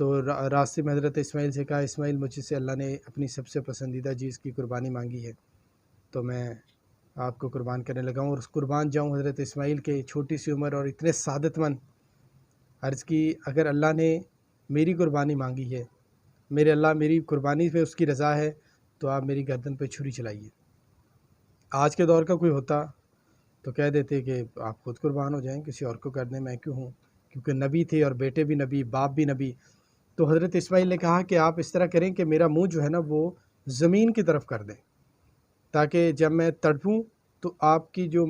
تو راستے میں حضرت اسماعیل سے کہا اسماعیل مجھ سے اللہ نے اپنی سب سے پسندیدہ چیز کی قربانی مانگی ہے، تو میں آپ کو قربان کرنے لگا ہوں اور قربان جاؤں۔ حضرت اسماعیل کے چھوٹی سی عمر اور اتنے سعادت مند، عرض کی اگر اللہ نے میری قربانی مانگی ہے، میرے اللہ میری قربانی پہ اس کی رضا ہے، تو آپ میری گردن پہ چھری چلائیے۔ آج کے دور کا کوئی ہوتا تو کہہ دیتے کہ آپ خود قربان ہو جائیں، کسی اور کو کر دیں، میں کیوں ہوں، کیونکہ نبی تھے اور بیٹے بھی نبی، باپ بھی نبی۔ تو حضرت اسماعیل نے کہا کہ آپ اس طرح کریں کہ میرا منہ جو ہے نا وہ زمین کی طرف کر دیں، تاکہ جب میں تڑپوں تو آپ کی جو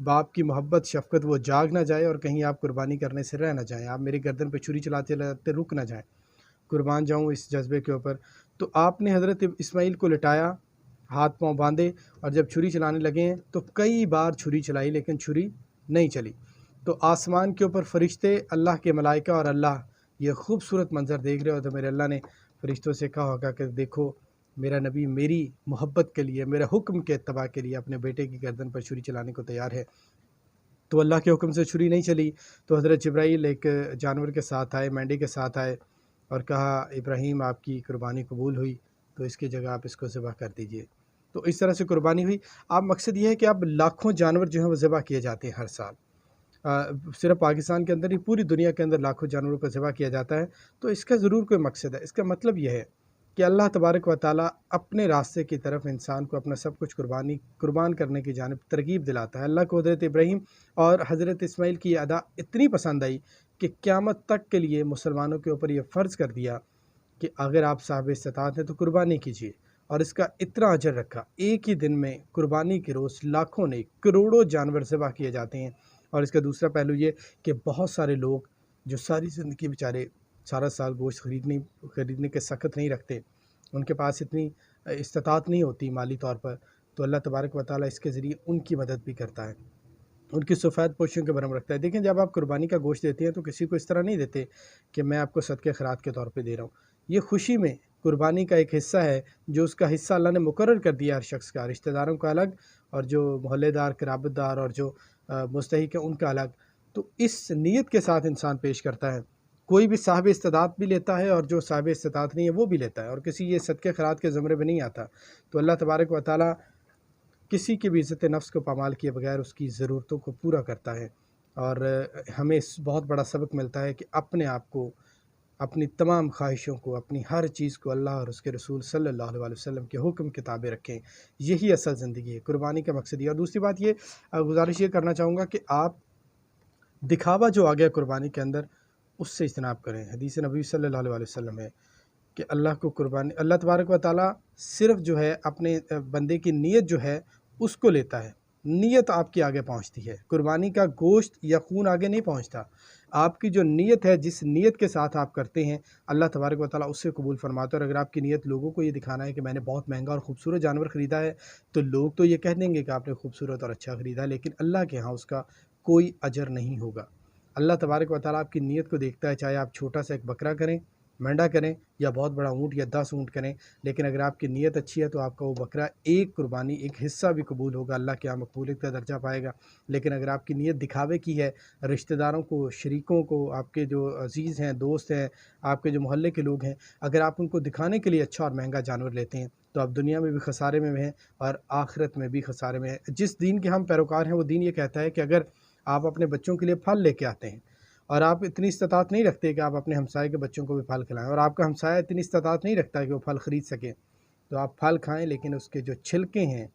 باپ کی محبت شفقت وہ جاگ نہ جائے اور کہیں آپ قربانی کرنے سے رہ نہ جائیں، آپ میری گردن پہ چھری چلاتے چلاتے رک نہ جائیں، قربان جاؤں اس جذبے کے اوپر۔ تو آپ نے حضرت اسماعیل کو لٹایا، ہاتھ پاؤں باندھے، اور جب چھری چلانے لگے ہیں تو کئی بار چھری چلائی لیکن چھری نہیں چلی۔ تو آسمان کے اوپر فرشتے، اللہ کے ملائکہ اور اللہ یہ خوبصورت منظر دیکھ رہے ہو، تو میرے اللہ نے فرشتوں سے کہا ہوگا کہ دیکھو میرا نبی میری محبت کے لیے، میرے حکم کے اتباع کے لیے اپنے بیٹے کی گردن پر چھری چلانے کو تیار ہے۔ تو اللہ کے حکم سے چھری نہیں چلی، تو حضرت جبرائیل ایک جانور کے ساتھ آئے، مینڈی کے ساتھ آئے اور کہا ابراہیم آپ کی قربانی قبول ہوئی، تو اس کی جگہ آپ اس کو ذبح کر دیجئے۔ تو اس طرح سے قربانی ہوئی۔ اب مقصد یہ ہے کہ اب لاکھوں جانور جو ہیں وہ ذبح کیے جاتے ہیں ہر سال، صرف پاکستان کے اندر ہی پوری دنیا کے اندر لاکھوں جانوروں کو ذبح کیا جاتا ہے۔ تو اس کا ضرور کوئی مقصد ہے، اس کا مطلب یہ ہے کہ اللہ تبارک و تعالیٰ اپنے راستے کی طرف انسان کو اپنا سب کچھ قربان کرنے کی جانب ترغیب دلاتا ہے۔ اللہ کو حضرت ابراہیم اور حضرت اسماعیل کی یہ ادا اتنی پسند آئی کہ قیامت تک کے لیے مسلمانوں کے اوپر یہ فرض کر دیا کہ اگر آپ صاحب استطاعت ہیں تو قربانی کیجیے، اور اس کا اتنا اجر رکھا۔ ایک ہی دن میں قربانی کے روز لاکھوں نہیں کروڑوں جانور ذبح کیے جاتے ہیں۔ اور اس کا دوسرا پہلو یہ کہ بہت سارے لوگ جو ساری زندگی بیچارے سارا سال گوشت خریدنے کے سخت نہیں رکھتے، ان کے پاس اتنی استطاعت نہیں ہوتی مالی طور پر، تو اللہ تبارک و تعالیٰ اس کے ذریعے ان کی مدد بھی کرتا ہے، ان کی سفید پوشیوں کے بھرم رکھتا ہے۔ دیکھیں جب آپ قربانی کا گوشت دیتے ہیں تو کسی کو اس طرح نہیں دیتے کہ میں آپ کو صدقہ خیرات کے طور پہ دے رہا ہوں، یہ خوشی میں قربانی کا ایک حصہ ہے، جو اس کا حصہ اللہ نے مقرر کر دیا ہر شخص کا، رشتہ داروں کا الگ اور جو محلے دار، قرابت دار اور جو مستحق ہیں ان کا الگ۔ تو اس نیت کے ساتھ انسان پیش کرتا ہے، کوئی بھی صاحب استطاعت بھی لیتا ہے اور جو صاحب استطاعت نہیں ہے وہ بھی لیتا ہے، اور کسی یہ صدقہ خیرات کے زمرے میں نہیں آتا۔ تو اللہ تبارک و تعالیٰ کسی کی بھی عزت نفس کو پامال کیے بغیر اس کی ضرورتوں کو پورا کرتا ہے، اور ہمیں اس بہت بڑا سبق ملتا ہے کہ اپنے آپ کو، اپنی تمام خواہشوں کو، اپنی ہر چیز کو اللہ اور اس کے رسول صلی اللہ علیہ وسلم کے حکم کے تابع رکھیں، یہی اصل زندگی ہے، قربانی کا مقصد یہ۔ اور دوسری بات یہ گزارش یہ کرنا چاہوں گا کہ آپ دکھاوا جو آ گیا قربانی کے اندر اس سے اجتناب کریں۔ حدیث نبی صلی اللہ علیہ وسلم ہے کہ اللہ تبارک و تعالیٰ صرف جو ہے اپنے بندے کی نیت جو ہے اس کو لیتا ہے، نیت آپ کی آگے پہنچتی ہے، قربانی کا گوشت یا خون آگے نہیں پہنچتا، آپ کی جو نیت ہے، جس نیت کے ساتھ آپ کرتے ہیں اللہ تبارک و تعالیٰ اس سے قبول فرماتا ہے۔ اور اگر آپ کی نیت لوگوں کو یہ دکھانا ہے کہ میں نے بہت مہنگا اور خوبصورت جانور خریدا ہے، تو لوگ تو یہ کہہ دیں گے کہ آپ نے خوبصورت اور اچھا خریدا ہے، لیکن اللہ کے ہاں اس کا کوئی اجر نہیں ہوگا۔ اللہ تبارک و تعالیٰ آپ کی نیت کو دیکھتا ہے، چاہے آپ چھوٹا سا ایک بکرا کریں، مینڈا کریں، یا بہت بڑا اونٹ یا 10 اونٹ کریں، لیکن اگر آپ کی نیت اچھی ہے تو آپ کا وہ بکرا ایک قربانی، ایک حصہ بھی قبول ہوگا، اللہ کے یہاں مقبولیت کا درجہ پائے گا۔ لیکن اگر آپ کی نیت دکھاوے کی ہے، رشتہ داروں کو، شریکوں کو، آپ کے جو عزیز ہیں، دوست ہیں، آپ کے جو محلے کے لوگ ہیں، اگر آپ ان کو دکھانے کے لیے اچھا اور مہنگا جانور لیتے ہیں تو آپ دنیا میں بھی خسارے میں ہیں اور آخرت میں بھی خسارے میں ہیں۔ جس دین کے ہم پیروکار ہیں وہ دین یہ کہتا ہے کہ اگر آپ اپنے بچوں کے لیے پھل لے کے آتے ہیں اور آپ اتنی استطاعت نہیں رکھتے کہ آپ اپنے ہمسائے کے بچوں کو بھی پھل کھلائیں، اور آپ کا ہمسایہ اتنی استطاعت نہیں رکھتا کہ وہ پھل خرید سکے، تو آپ پھل کھائیں لیکن اس کے جو چھلکے ہیں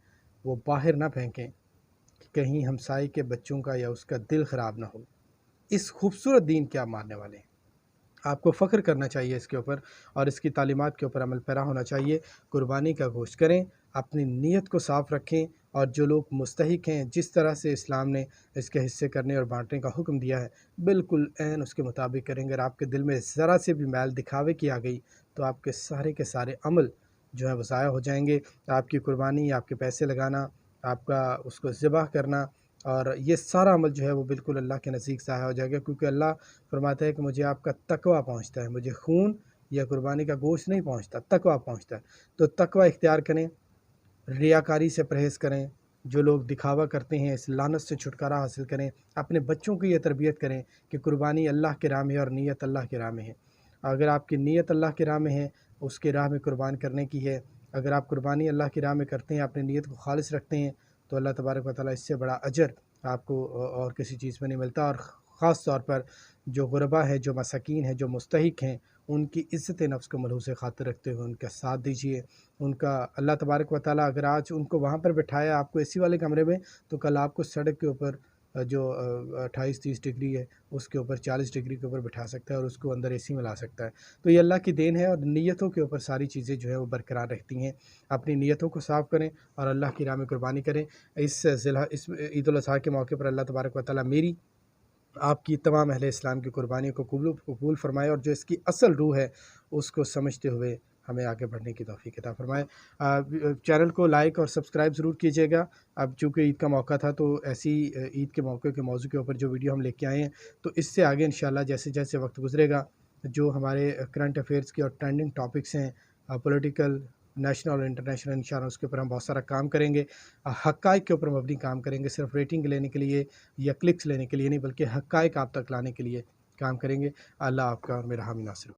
وہ باہر نہ پھینکیں کہ کہیں ہمسائے کے بچوں کا یا اس کا دل خراب نہ ہو۔ اس خوبصورت دین کے آپ ماننے والے ہیں، آپ کو فخر کرنا چاہیے اس کے اوپر، اور اس کی تعلیمات کے اوپر عمل پیرا ہونا چاہیے۔ قربانی کا گوشت کریں، اپنی نیت کو صاف رکھیں، اور جو لوگ مستحق ہیں، جس طرح سے اسلام نے اس کے حصے کرنے اور بانٹنے کا حکم دیا ہے، بالکل عین اس کے مطابق کریں۔ اگر آپ کے دل میں ذرا سے بھی میل دکھاوے کی آ گئی تو آپ کے سارے عمل جو ہیں وہ ضائع ہو جائیں گے۔ آپ کی قربانی، آپ کے پیسے لگانا، آپ کا اس کو ذبح کرنا، اور یہ سارا عمل جو ہے وہ بالکل اللہ کے نزدیک ضائع ہو جائے گا، کیونکہ اللہ فرماتا ہے کہ مجھے آپ کا تقویٰ پہنچتا ہے، مجھے خون یا قربانی کا گوشت نہیں پہنچتا، تقویٰ پہنچتا ہے۔ تو تقویٰ اختیار کریں، ریاکاری سے پرہیز کریں، جو لوگ دکھاوا کرتے ہیں اس لعنت سے چھٹکارا حاصل کریں، اپنے بچوں کی یہ تربیت کریں کہ قربانی اللہ کے راہ میں ہے اور نیت اللہ کے راہ میں ہے، اگر آپ کی نیت اللہ کی راہ میں ہے، اس کے راہ میں قربان کرنے کی ہے، اگر آپ قربانی اللہ کی راہ میں کرتے ہیں، اپنی نیت کو خالص رکھتے ہیں، تو اللہ تبارک و تعالیٰ اس سے بڑا اجر آپ کو اور کسی چیز میں نہیں ملتا۔ اور خاص طور پر جو غربا ہے، جو مساکین ہیں، جو مستحق ہیں، ان کی عزت نفس کو ملحوظ خاطر رکھتے ہوئے ان کا ساتھ دیجیے، ان کا اللہ تبارک و تعالیٰ اگر آج ان کو وہاں پر بٹھایا آپ کو اے سی والے کمرے میں، تو کل آپ کو سڑک کے اوپر جو 28-30 ڈگری ہے اس کے اوپر 40 ڈگری کے اوپر بٹھا سکتا ہے اور اس کو اندر اے سی میں لا سکتا ہے۔ تو یہ اللہ کی دین ہے، اور نیتوں کے اوپر ساری چیزیں جو ہے وہ برقرار رہتی ہیں۔ اپنی نیتوں کو صاف کریں اور اللہ کی راہ میں قربانی کریں۔ اس عید الاضحیٰ کے موقع پر اللہ تبارک و تعالیٰ میری آپ کی تمام اہل اسلام کی قربانی کو قبول فرمائے، اور جو اس کی اصل روح ہے اس کو سمجھتے ہوئے ہمیں آگے بڑھنے کی توفیق عطا فرمائے۔ چینل کو لائک اور سبسکرائب ضرور کیجیے گا۔ اب چونکہ عید کا موقع تھا تو ایسی عید کے موقع کے موضوع کے اوپر جو ویڈیو ہم لے کے آئے ہیں، تو اس سے آگے انشاءاللہ جیسے جیسے وقت گزرے گا، جو ہمارے کرنٹ افیئرس کی اور ٹرینڈنگ ٹاپکس ہیں، پولیٹیکل، نیشنل اور انٹرنیشنل، انشاءاللہ اس کے اوپر ہم بہت سارا کام کریں گے۔ حقائق کے اوپر مبنی کام کریں گے، صرف ریٹنگ لینے کے لیے یا کلکس لینے کے لیے نہیں، بلکہ حقائق آپ تک لانے کے لیے کام کریں گے۔ اللہ آپ کا اور میرا حامی ناصر ہو۔